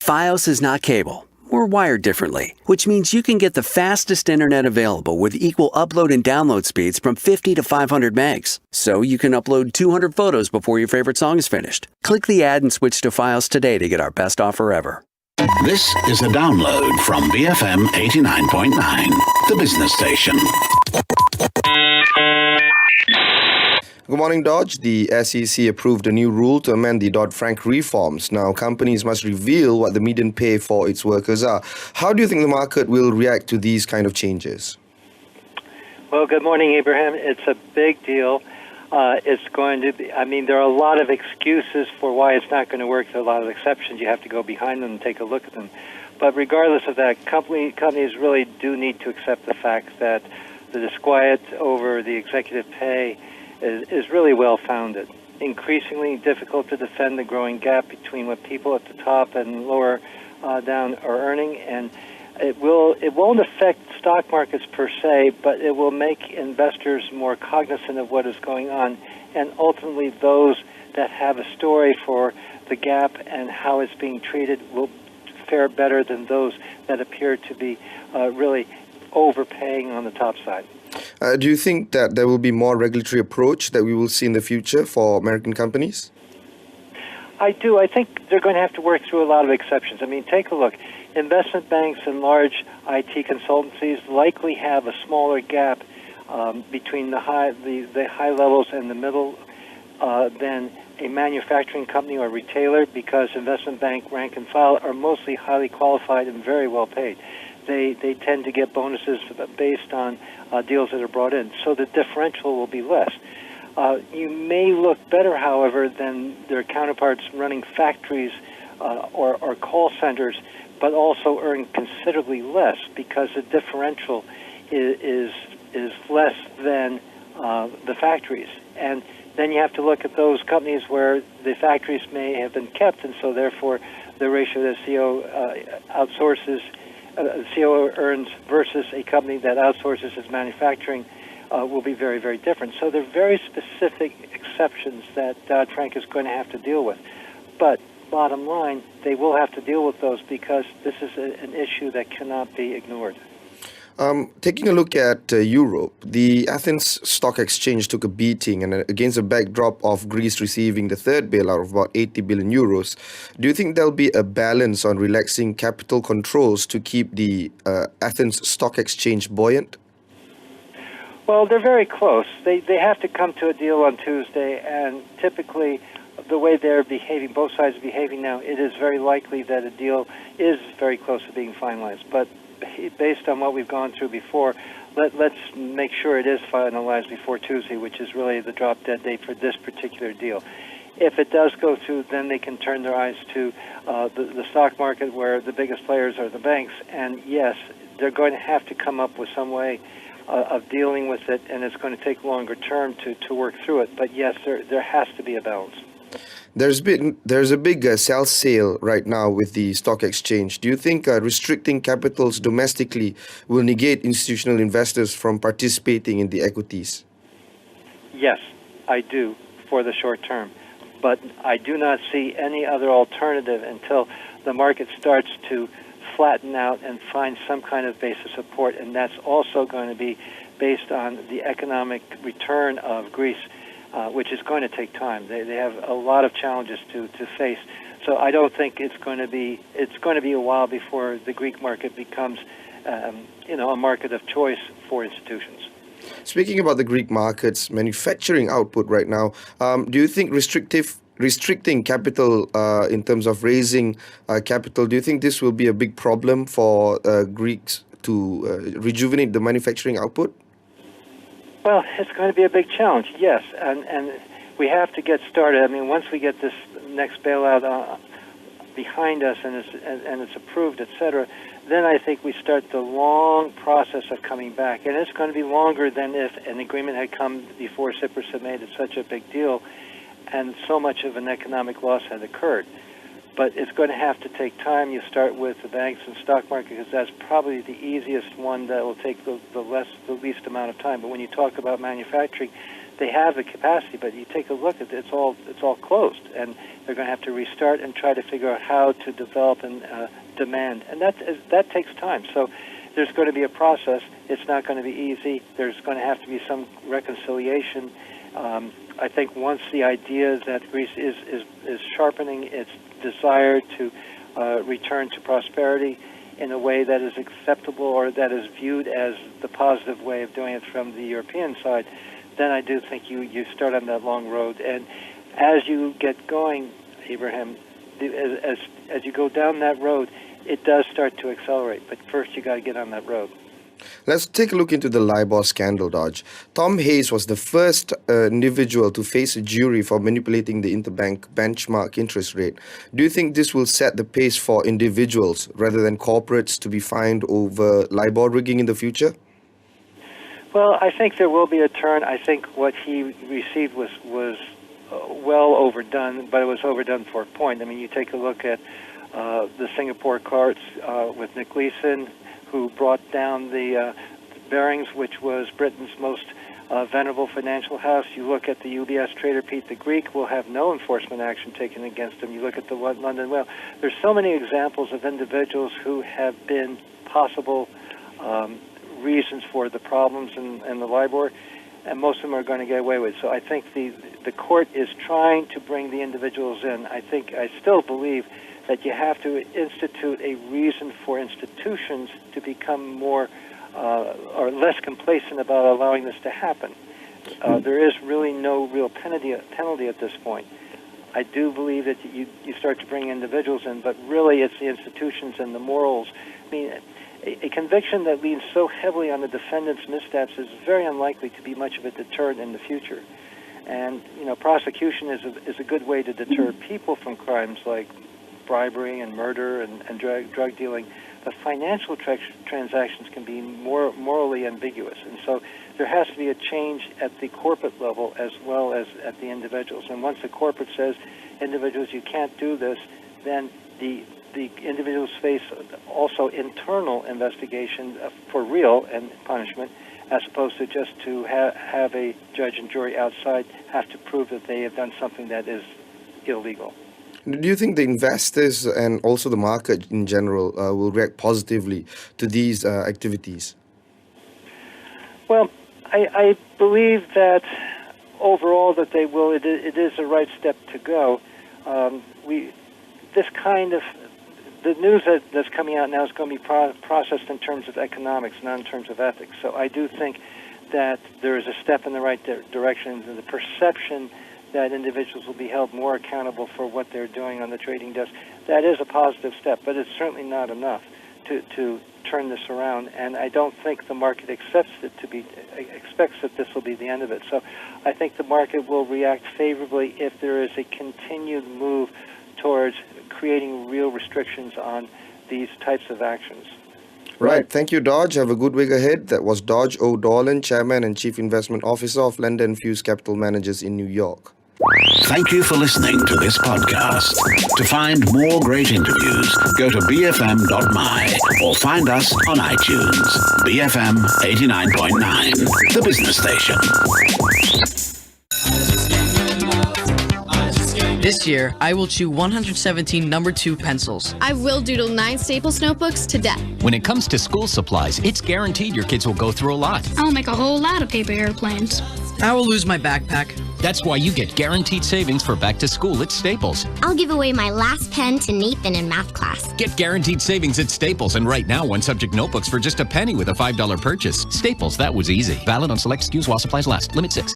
Fios is not cable. We're wired differently, which means you can get the fastest internet available with equal upload and download speeds from 50 to 500 megs. So you can upload 200 photos before your favorite song is finished. Click the ad and switch to Fios today to get our best offer ever. This is a download from BFM 89.9, the business station. Good morning, Dodge. The SEC approved a new rule to amend the Dodd-Frank reforms. Now, companies must reveal what the median pay for its workers are. How do you think the market will react to these kind of changes? Well, good morning, Abraham. It's a big deal. It's going to be, there are a lot of excuses for why it's not going to work. There are a lot of exceptions. You have to go behind them and take a look at them. But regardless of that, companies really do need to accept the fact that the disquiet over the executive pay is really well-founded. Increasingly difficult to defend the growing gap between what people at the top and lower down are earning, and it won't affect stock markets per se, but it will make investors more cognizant of what is going on, and ultimately those that have a story for the gap and how it's being treated will fare better than those that appear to be really overpaying on the top side. Do you think that there will be more regulatory approach that we will see in the future for American companies? I do. I think they're going to have to work through a lot of exceptions. Take a look. Investment banks and large IT consultancies likely have a smaller gap between the high levels and the middle than a manufacturing company or retailer, because investment bank rank and file are mostly highly qualified and very well paid. They tend to get bonuses based on deals that are brought in, so the differential will be less. You may look better, however, than their counterparts running factories or call centers, but also earn considerably less because the differential is less than the factories. And then you have to look at those companies where the factories may have been kept, and so therefore the ratio that CEO outsources, CEO earns versus a company that outsources its manufacturing will be very, very different. So there are very specific exceptions that Dodd-Frank is going to have to deal with. But bottom line, they will have to deal with those because this is an issue that cannot be ignored. Taking a look at Europe, the Athens Stock Exchange took a beating, and against a backdrop of Greece receiving the third bailout of about 80 billion euros, do you think there'll be a balance on relaxing capital controls to keep the Athens Stock Exchange buoyant? Well, they're very close. They have to come to a deal on Tuesday, and typically the way they're behaving, both sides are behaving now, it is very likely that a deal is very close to being finalized. But based on what we've gone through before, let's make sure it is finalized before Tuesday, which is really the drop-dead date for this particular deal. If it does go through, then they can turn their eyes to the stock market, where the biggest players are the banks. And yes, they're going to have to come up with some way of dealing with it, and it's going to take longer term to work through it. But yes, there has to be a balance. There's a big sale right now with the stock exchange. Do you think restricting capitals domestically will negate institutional investors from participating in the equities? Yes, I do, for the short term. But I do not see any other alternative until the market starts to flatten out and find some kind of base of support, and that's also going to be based on the economic return of Greece, which is going to take time. They have a lot of challenges to face. So I don't think it's going to be a while before the Greek market becomes a market of choice for institutions. Speaking about the Greek market's manufacturing output right now, do you think restricting capital in terms of raising capital, do you think this will be a big problem for Greeks to rejuvenate the manufacturing output? Well, it's going to be a big challenge, yes, and we have to get started. Once we get this next bailout behind us and it's approved, etc., then I think we start the long process of coming back, and it's going to be longer than if an agreement had come before Cyprus had made it such a big deal, and so much of an economic loss had occurred. But it's going to have to take time. You start with the banks and stock market because that's probably the easiest one that will take the least amount of time. But when you talk about manufacturing, they have the capacity, but you take a look at it, it's all closed, and they're going to have to restart and try to figure out how to develop and demand, and that takes time. So there's going to be a process. It's not going to be easy. There's going to have to be some reconciliation. I think once the idea that Greece is sharpening its desire to return to prosperity in a way that is acceptable or that is viewed as the positive way of doing it from the European side, then I do think you start on that long road. And as you get going, Abraham, as you go down that road, it does start to accelerate. But first, you got to get on that road. Let's take a look into the LIBOR scandal, Dodge. Tom Hayes was the first individual to face a jury for manipulating the interbank benchmark interest rate. Do you think this will set the pace for individuals rather than corporates to be fined over LIBOR rigging in the future? Well, I think there will be a turn. I think what he received was well overdone, but it was overdone for a point. I mean, you take a look at the Singapore courts with Nick Leeson, who brought down the Barings, which was Britain's most venerable financial house. You look at the UBS trader Pete the Greek, will have no enforcement action taken against him. You look at the London Whale. There's so many examples of individuals who have been possible reasons for the problems in the LIBOR, and most of them are going to get away with it. So I think the court is trying to bring the individuals in. I still believe that you have to institute a reason for institutions to become more or less complacent about allowing this to happen. There is really no real penalty at this point. I do believe that you start to bring individuals in, but really it's the institutions and the morals. I mean, a conviction that leans so heavily on the defendant's missteps is very unlikely to be much of a deterrent in the future. And, prosecution is a good way to deter people from crimes like bribery and murder and drug dealing. But financial transactions can be more morally ambiguous. And so there has to be a change at the corporate level as well as at the individuals. And once the corporate says, individuals, you can't do this, then the individuals face also internal investigation for real and punishment, as opposed to just to have a judge and jury outside have to prove that they have done something that is illegal. Do you think the investors and also the market in general will react positively to these activities? Well, I believe that overall that they will. It is the right step to go. The news that's coming out now is going to be processed in terms of economics, not in terms of ethics. So I do think that there is a step in the right direction. The perception that individuals will be held more accountable for what they're doing on the trading desk, that is a positive step, but it's certainly not enough to turn this around, and I don't think the market expects that this will be the end of it. So I think the market will react favorably if there is a continued move towards creating real restrictions on these types of actions. Right. Thank you, Dodge. Have a good week ahead. That was Dodge ODorland, Chairman and Chief Investment Officer of Landor and Fuest Capital Managers in New York. Thank you for listening to this podcast. To find more great interviews, go to bfm.my or find us on iTunes. BFM 89.9, the business station. This year, I will chew 117 number 2 pencils. I will doodle 9 Staples notebooks to death. When it comes to school supplies, it's guaranteed your kids will go through a lot. I'll make a whole lot of paper airplanes. I will lose my backpack. That's why you get guaranteed savings for back to school at Staples. I'll give away my last pen to Nathan in math class. Get guaranteed savings at Staples, and right now, one subject notebooks for just a penny with a $5 purchase. Staples, that was easy. Valid on select SKUs while supplies last. Limit 6.